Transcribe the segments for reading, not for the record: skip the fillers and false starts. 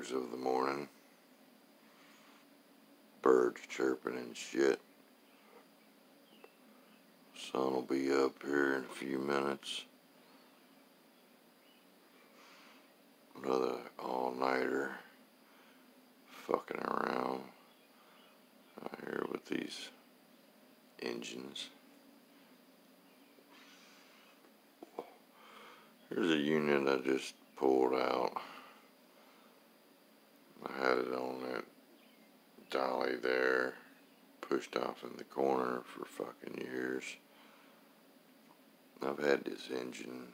hours of the morning. Birds chirping and shit. Sun will be up here in a few minutes. Another all-nighter fucking around out here with these engines. Here's a unit I just pulled out. I had it on that dolly there, pushed off in the corner for fucking years. I've had this engine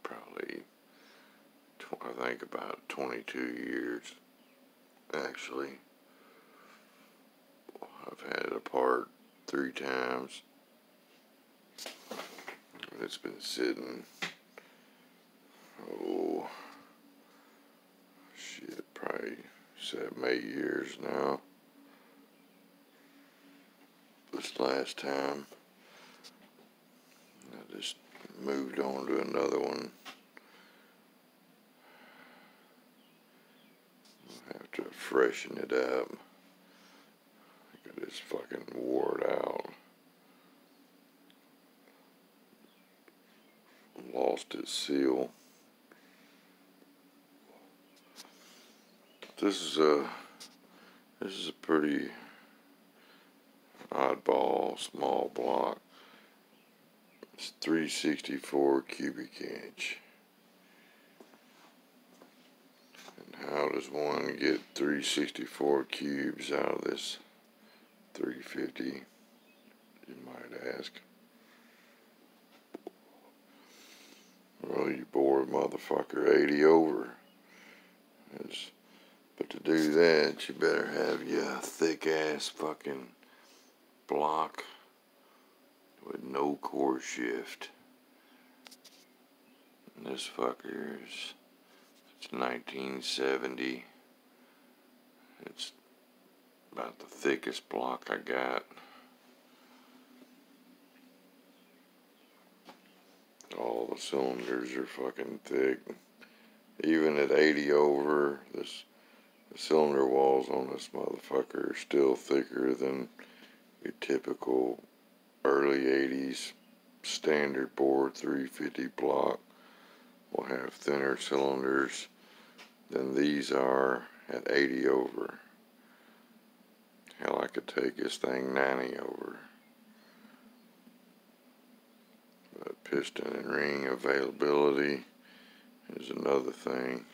probably, I think about 22 years, actually. I've had it apart 3 times. It's been sitting, oh, shit, probably 7, 8 years now. This last time, I just moved on to another one. I'll have to freshen it up. I just fucking wore it out. Lost its seal. This is a pretty oddball small block. It's 364 cubic inch. And how does one get 364 cubes out of this 350, you might ask? Well, you bore a motherfucker 80 over. But to do that, you better have your thick ass fucking block with no core shift. And this fucker it's 1970. It's about the thickest block I got. All the cylinders are fucking thick. Even at 80 over, the cylinder walls on this motherfucker are still thicker than your typical early 80s standard bore 350 block. Will have thinner cylinders than these are at 80 over. Hell, I could take this thing 90 over. But piston and ring availability is another thing.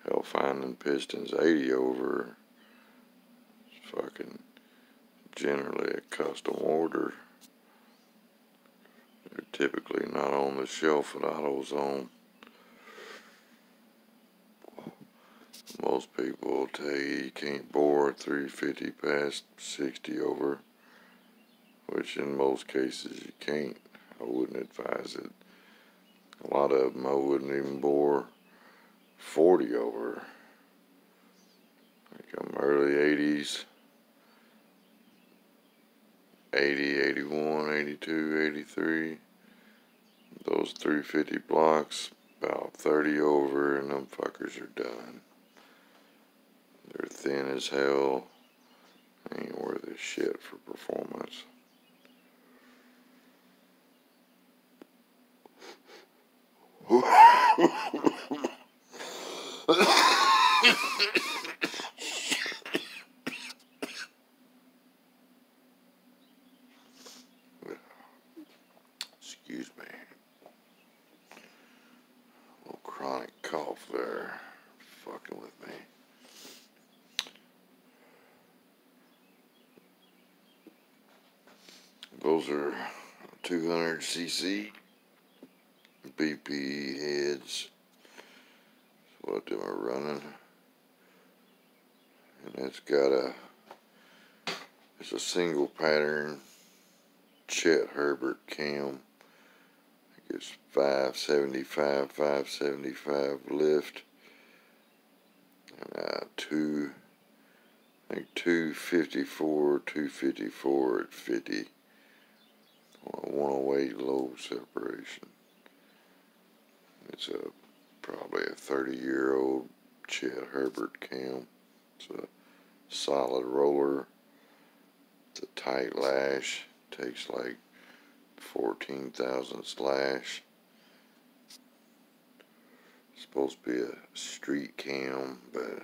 Hell, finding pistons 80 over is fucking generally a custom order. They're typically not on the shelf at AutoZone. Most people will tell you you can't bore 350 past 60 over, which in most cases you can't. I wouldn't advise it. A lot of them I wouldn't even bore 40 over. Like I'm early 80s, 80, 81, 82, 83. Those 350 blocks, about 30 over, and them fuckers are done. They're thin as hell. Ain't worth a shit for performance. Excuse me. A little chronic cough there. Fucking with me. Those are 200cc BP heads. That's what them are running. And it's got it's a single pattern Chet Herbert cam. I think it's 575 lift. And I think 254 at 50. 108 lobe separation. It's a probably a 30-year-old Chet Herbert cam. It's a solid roller. It's a tight lash. Takes like 14 thousandths lash. It's supposed to be a street cam, but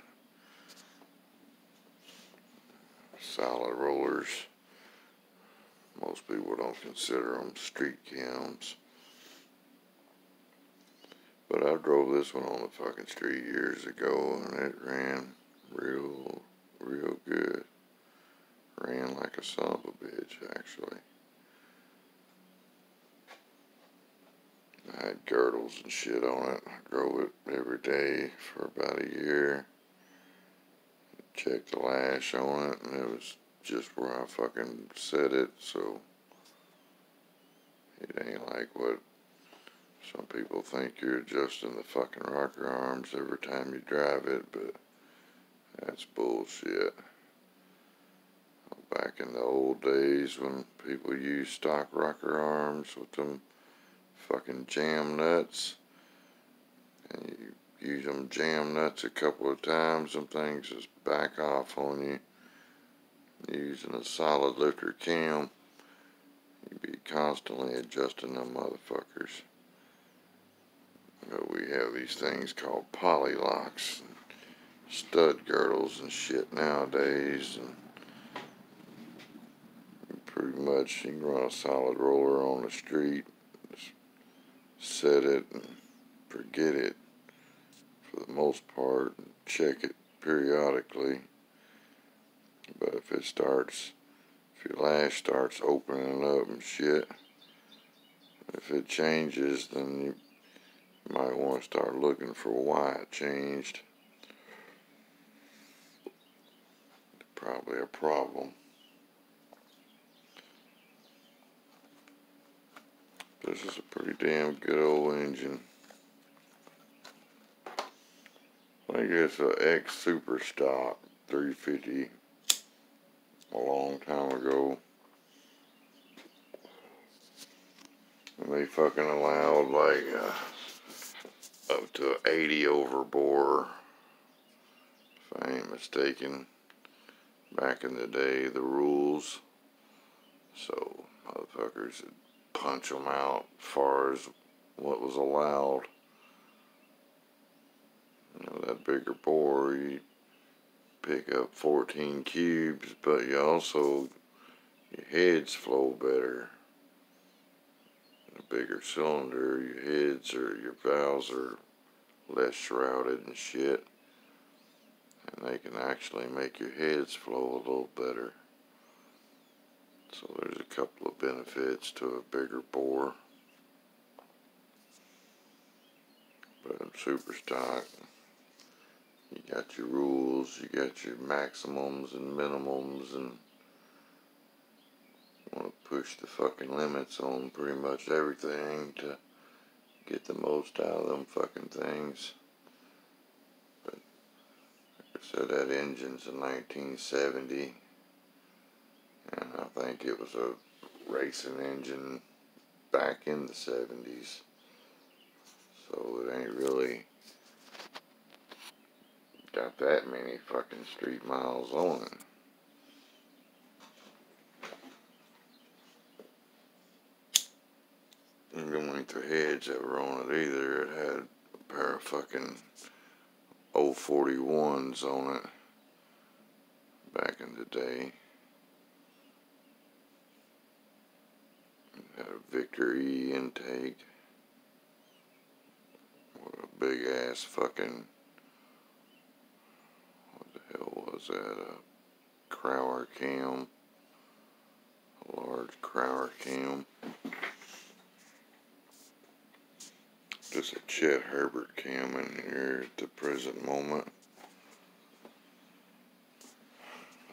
solid rollers. Most people don't consider them street cams. But I drove this one on the fucking street years ago, and it ran real good. Ran like a son of a bitch, actually. I had girdles and shit on it. I drove it every day for about a year. Checked the lash on it, and it was just where I fucking set it, so it ain't like what some people think you're adjusting the fucking rocker arms every time you drive it, but that's bullshit. Back in the old days when people used stock rocker arms with them fucking jam nuts, and you use them jam nuts a couple of times, them things just back off on you. Using a solid lifter cam, you'd be constantly adjusting them motherfuckers. But we have these things called poly locks, stud girdles and shit nowadays, and pretty much you can run a solid roller on the street, just set it and forget it for the most part, and check it periodically. But if your lash starts opening up and shit, if it changes, then you might want to start looking for why it changed. Probably a problem. This is a pretty damn good old engine. I think it's an X Super Stock 350 a long time ago. And they fucking allowed like up to 80 over bore, if I ain't mistaken. Back in the day, the rules. So motherfuckers would punch them out as far as what was allowed. You know, that bigger bore, you pick up 14 cubes, but you also, your heads flow better. In a bigger cylinder, your heads or your valves are less shrouded and shit. And they can actually make your heads flow a little better. So there's a couple of benefits to a bigger bore. But in super stock, you got your rules, you got your maximums and minimums, and you want to push the fucking limits on pretty much everything to get the most out of them fucking things. But like I said, that engine's a 1970, and I think it was a racing engine back in the 70s. So it ain't really got that many fucking street miles on it. And them ain't the heads that were on it either. It had a pair of fucking 041s on it back in the day. It had a Victor E intake. What a big ass fucking, what the hell was that? A Crower cam. A large Crower cam. Just a Chet Herbert cam in here at the present moment.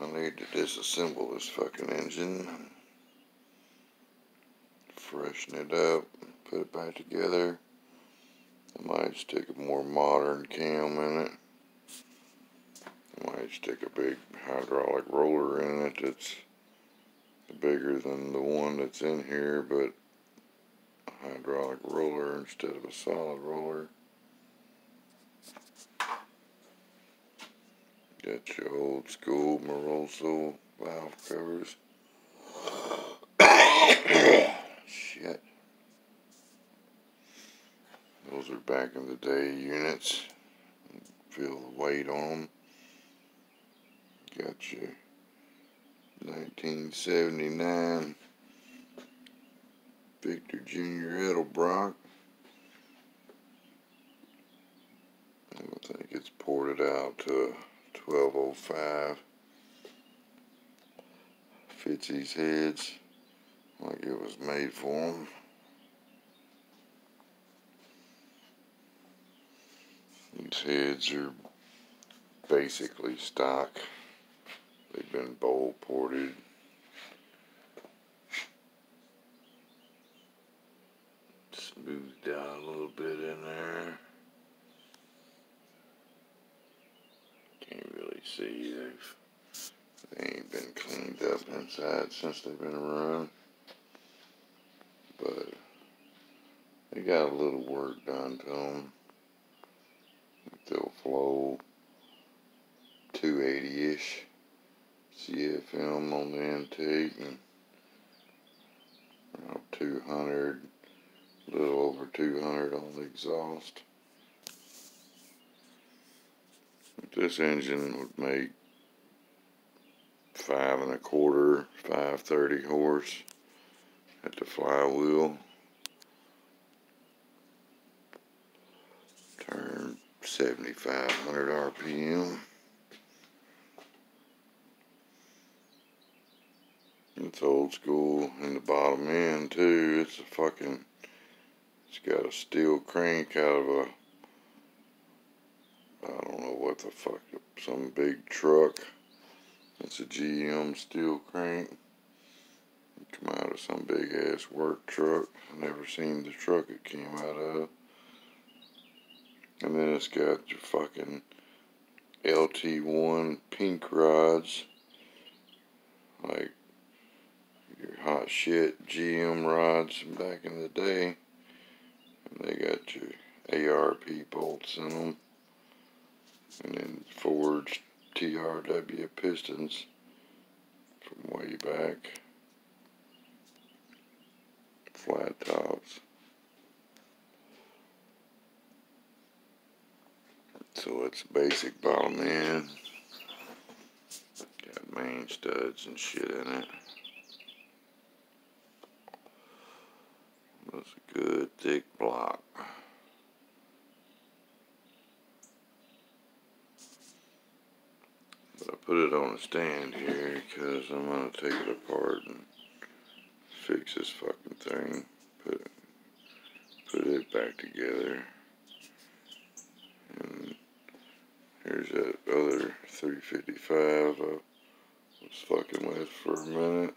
I need to disassemble this fucking engine, freshen it up, put it back together. I might stick a more modern cam in it. I might stick a big hydraulic roller in it that's bigger than the one that's in here, but a hydraulic roller instead of a solid roller. Got your old school Moroso valve covers. Shit. Those are back in the day units. Feel the weight on them. Got your 1979 Victor Jr. Edelbrock. I think it's ported out to a 1205. Fits these heads like it was made for them. These heads are basically stock. They've been bowl ported. Smoothed out a little bit in there. Can't really see. They ain't been cleaned up inside since they've been run. But they got a little work done to them. They'll flow 280-ish CFM on the intake and around 200, a little over 200 on the exhaust. This engine would make 5 1/4, 530 horse at the flywheel. Turn 7,500 RPM. It's old school in the bottom end too. It's got a steel crank out of a, I don't know what the fuck, some big truck. It's a GM steel crank. Come out of some big ass work truck. I never seen the truck it came out of. And then it's got your fucking LT1 pink rods, like your hot shit GM rods from back in the day. And they got your ARP bolts in them. And then forged TRW pistons from way back. Flat tops. So it's basic bottom end. Got main studs and shit in it. That's a good thick block. But I put it on a stand here because I'm going to take it apart and fix this fucking thing. Put it back together. And here's that other 355 I was fucking with for a minute.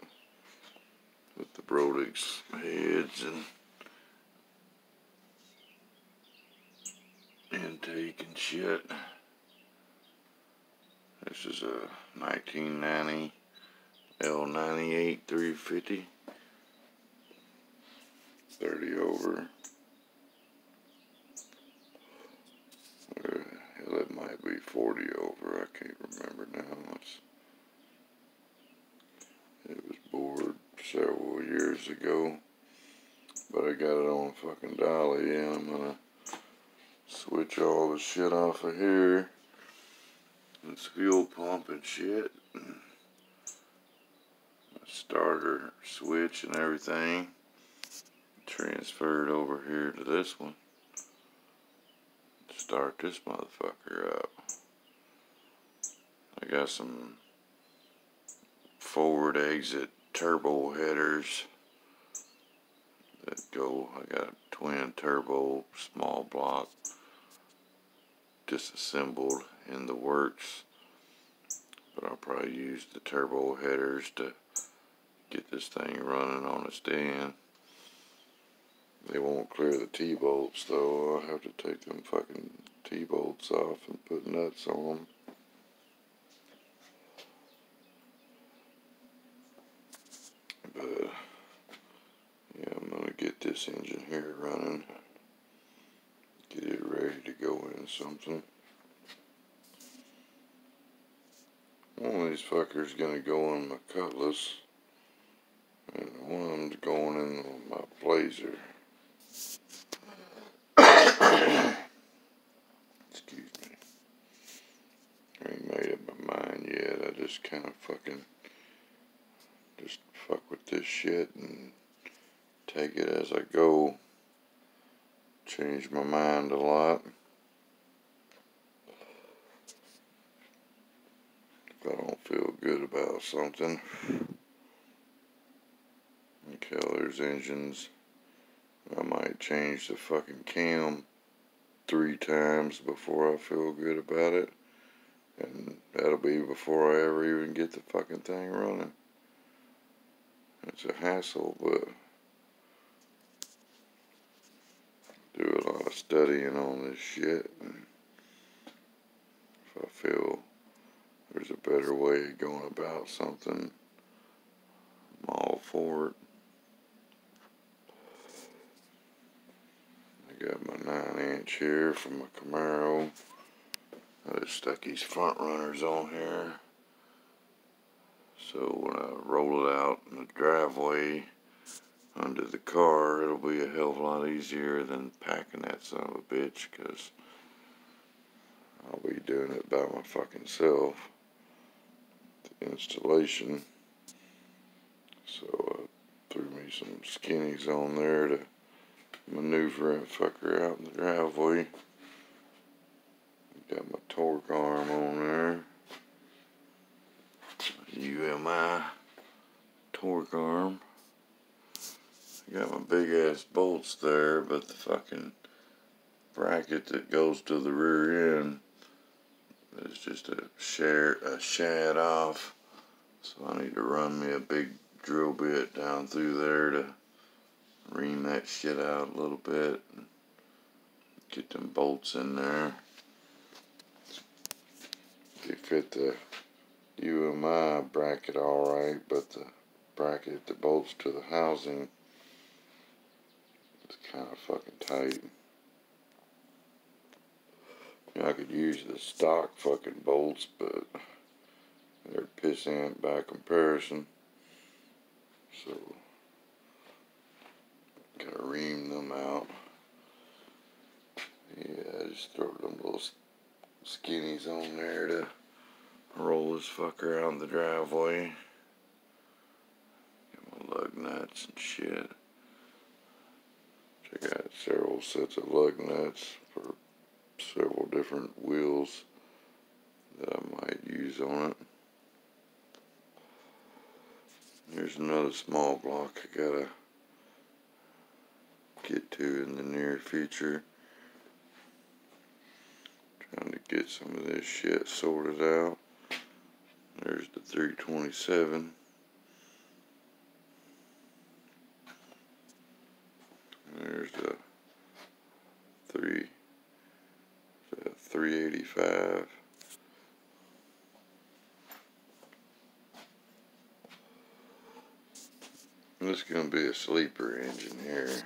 With the Brodix heads and intake and shit. This is a 1990 L98 350. 30 over. Hell, it might be 40 over. I can't remember now. It was bored several years ago. But I got it on a fucking dolly, and I'm gonna switch all the shit off of here. This fuel pump and shit. Starter switch and everything. Transferred over here to this one. Start this motherfucker up. I got some forward exit turbo headers that go. I got twin turbo small block disassembled in the works, but I'll probably use the turbo headers to get this thing running on a stand. They won't clear the T-bolts though. I'll have to take them fucking T-bolts off and put nuts on them. But yeah, I'm gonna get this engine here running. Get it ready to go in something. these fuckers gonna go in my Cutlass, and one of them's going in my Blazer. Excuse me. I ain't made up my mind yet. I just kind of fucking just fuck with this shit and take it as I go. Change my mind a lot. If I don't feel good about something. Okay, there's engines. I might change the fucking cam 3 times before I feel good about it. And that'll be before I ever even get the fucking thing running. It's a hassle, but do a lot of studying on this shit. And if I feel there's a better way of going about something, I'm all for it. I got my 9-inch here from my Camaro. I just stuck these front runners on here. So when I roll it out in the driveway under the car, it'll be a hell of a lot easier than packing that son of a bitch, because I'll be doing it by my fucking self. The installation. So I threw me some skinnies on there to maneuver that fucker out in the driveway. Got my torque arm on there. UMI torque arm. I got my big ass bolts there, but the fucking bracket that goes to the rear end is just a shad off. So I need to run me a big drill bit down through there to ream that shit out a little bit and get them bolts in there. They fit the UMI bracket alright, but the bracket that bolts to the housing is kind of fucking tight. I could use the stock fucking bolts, but they're pissant by comparison. So, gotta ream them out. Yeah, I just throw them little skinnies on there to roll this fucker out in the driveway. Get my lug nuts and shit. I got several sets of lug nuts for several different wheels that I might use on it. Here's another small block I gotta get to in the near future. Trying to get some of this shit sorted out. There's the 327. There's the 385. This is going to be a sleeper engine here.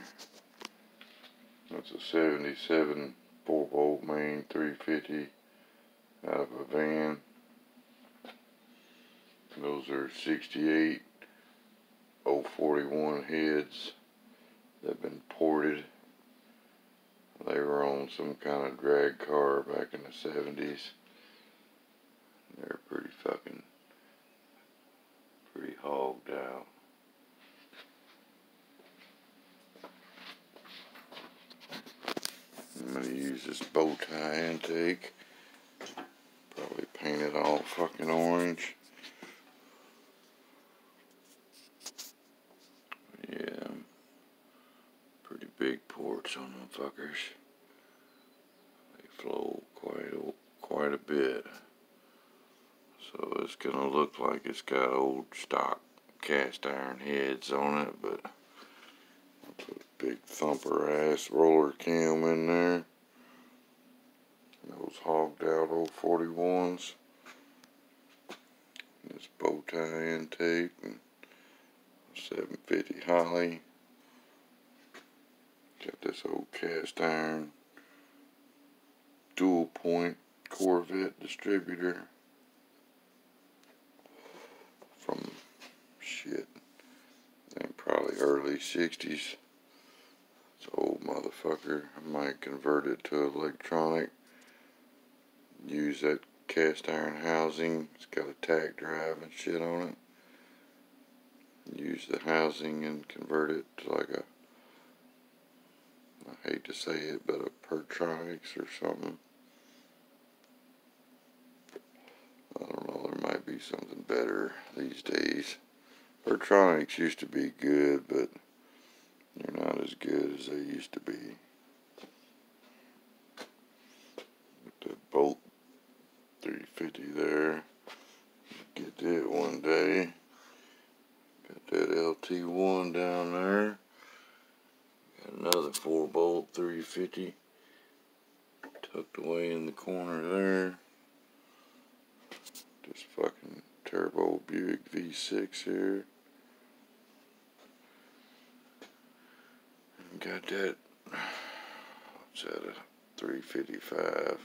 That's a 77 4-volt main 350 out of a van. Those are 68 041 heads that have been ported. They were on some kind of drag car back in the 70s. They're pretty hogged out. I'm going to use this bow tie intake. Probably paint it all fucking orange. Yeah. Pretty big ports on them fuckers. They flow quite a bit. So it's going to look like it's got old stock cast iron heads on it, but I'll put a big thumper ass roller cam in there. Those hogged out 041s. This bow tie intake and 750 Holly. Got this old cast iron dual point Corvette distributor. 360s. It's an old motherfucker. I might convert it to electronic. Use that cast iron housing. It's got a tack drive and shit on it. Use the housing and convert it to like a, I hate to say it, but a Pertronics or something. I don't know, there might be something better these days. Pertronics used to be good, but they're not as good as they used to be. With the Bolt 350 there. Get that one day. Got that LT1 down there. Got another 4-bolt 350 tucked away in the corner there. This fucking turbo Buick V6 here. And got that, what's that, a 355.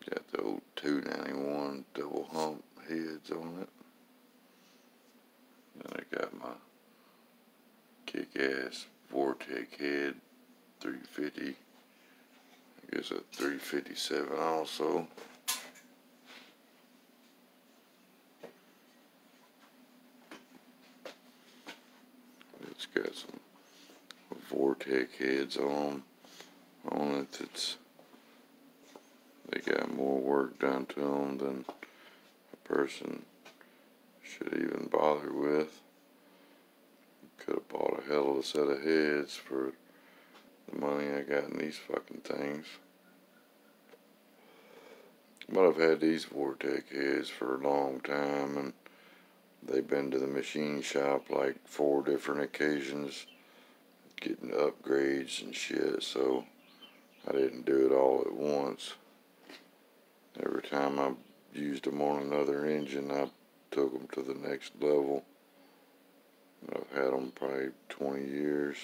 Got the old 291 double hump heads on it. Then I got my kick-ass Vortec head 350. I guess a 357 also. It's got some Vortec heads on it. They got more work done to them than a person should even bother with. Could have bought a hell of a set of heads for the money I got in these fucking things. But I've had these Vortec heads for a long time, and they've been to the machine shop like 4 different occasions getting upgrades and shit, so I didn't do it all at once. Every time I used them on another engine, I took them to the next level. I've had them probably 20 years.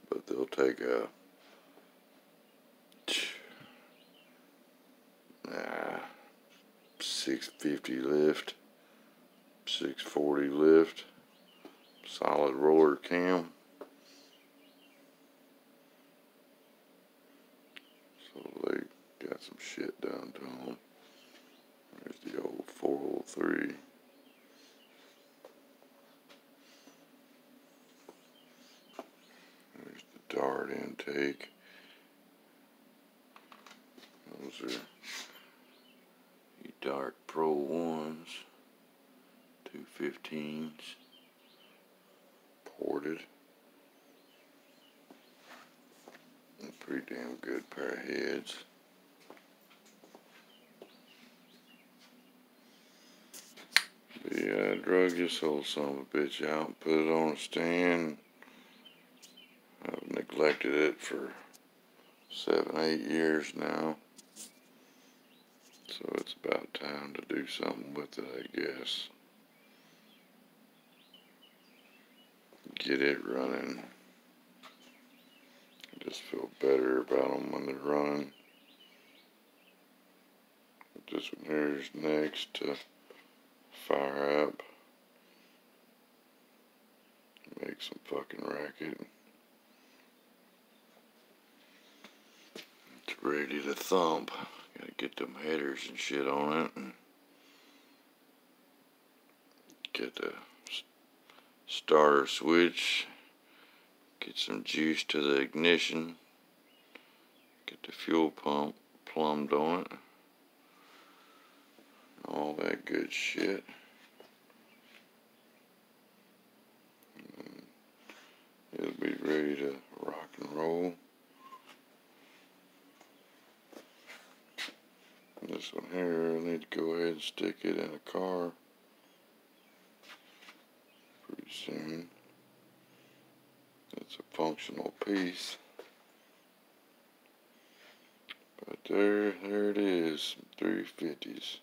But they'll take a 650 lift, 640 lift, solid roller cam. So they got some shit done to them. There's the old 403. There's the dart intake. Those are Dart Pro 1s, 215s, ported. A pretty damn good pair of heads. But yeah, I drug this old son of a bitch out and put it on a stand. I've neglected it for 7, 8 years now. So it's about time to do something with it, I guess. Get it running. I just feel better about them when they're running. This one here is next to fire up. Make some fucking racket. It's ready to thump. Gotta get them headers and shit on it. And get the starter switch. Get some juice to the ignition. Get the fuel pump plumbed on it. All that good shit. And it'll be ready to rock and roll. This one here, I need to go ahead and stick it in a car pretty soon. It's a functional piece. But there it is, 350s.